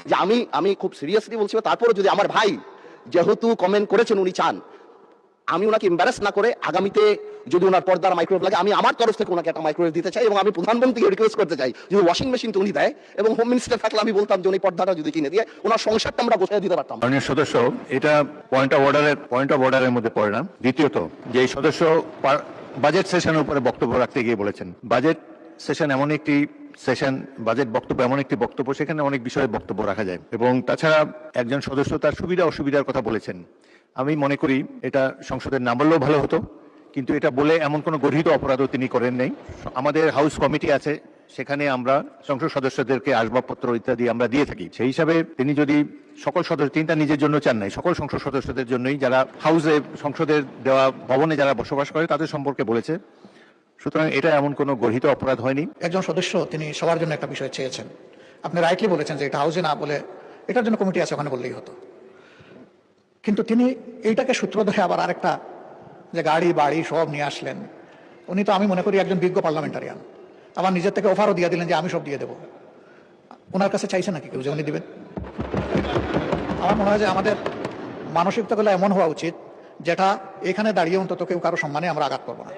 যে আমি আমি খুব সিরিয়াসলি বলছি, তারপরে যদি আমার ভাই যেহেতু কমেন্ট করেছেন, উনি চান আমি ওনাকে এম্বারাস না করে আগামীতে যদি ওনার পর্দার মাইক্রোওয়েভ লাগে, আমি আমার তরফ থেকে ওনাকে একটা মাইক্রোওয়েভ দিতে চাই, এবং আমি প্রধানমন্ত্রীকে রিকোয়েস্ট করতে চাই যদি ওয়াশিং মেশিনটা উনি দেয়, এবং হোম মিনিস্টার থাকলে আমি বলতাম যে উনি পর্দাটা যদি কিনে দিয়ে ওনার সংসারটা আমরা বসিয়ে দিতে পারতাম। মাননীয় সদস্য, এটা পয়েন্ট অফ অর্ডারের মধ্যে পড়ে না। দ্বিতীয়ত, যে এই সদস্য বাজেট সেশনের উপরে বক্তব্য রাখতে গিয়ে বলেছেন, বাজেট সেশন এমন একটি সেশন, বাজেট বক্তব্য এমন একটি বক্তব্য, সেখানে অনেক বিষয়ে বক্তব্য রাখা যায়, এবং তাছাড়া একজন সদস্য তার সুবিধা অসুবিধার কথা বলেছেন। আমি মনে করি এটা সংসদের না বললেও ভালো হতো, কিন্তু এটা বলে এমন কোনো গর্হিত অপরাধও তিনি করেন নাই। আমাদের হাউস কমিটি আছে, সেখানে আমরা সংসদ সদস্যদেরকে আসবাবপত্র ইত্যাদি আমরা দিয়ে থাকি। সেই হিসাবে তিনি যদি সকল সদস্য, তিনি তার নিজের জন্য চান নাই, সকল সংসদ সদস্যদের জন্যই, যারা হাউসে সংসদের দেওয়া ভবনে যারা বসবাস করে তাদের সম্পর্কে বলেছে। সুতরাং এটা এমন কোনো গর্হিত অপরাধ হয়নি। একজন সদস্য তিনি সবার জন্য একটা বিষয় চেয়েছেন, আপনি রাইটলি বলেছেন যে এটা হাউসে না বলে এটার জন্য কমিটি আছে, ওখানে বললেই হতো। কিন্তু তিনি এইটাকে সূত্র ধরে আবার আরেকটা, যে গাড়ি বাড়ি সব নিয়ে আসলেন। উনি তো আমি মনে করি একজন বিজ্ঞ পার্লামেন্টারিয়ান, আবার নিজের থেকে অফারও দিয়ে দিলেন যে আমি সব দিয়ে দেবো। ওনার কাছে চাইছেন নাকি কেউ যে উনি দিবেন? আমার মনে হয় যে আমাদের মানসিকতাগুলো এমন হওয়া উচিত যেটা এখানে দাঁড়িয়ে অন্তত কেউ কারো সম্মানে আমরা আঘাত করবো না।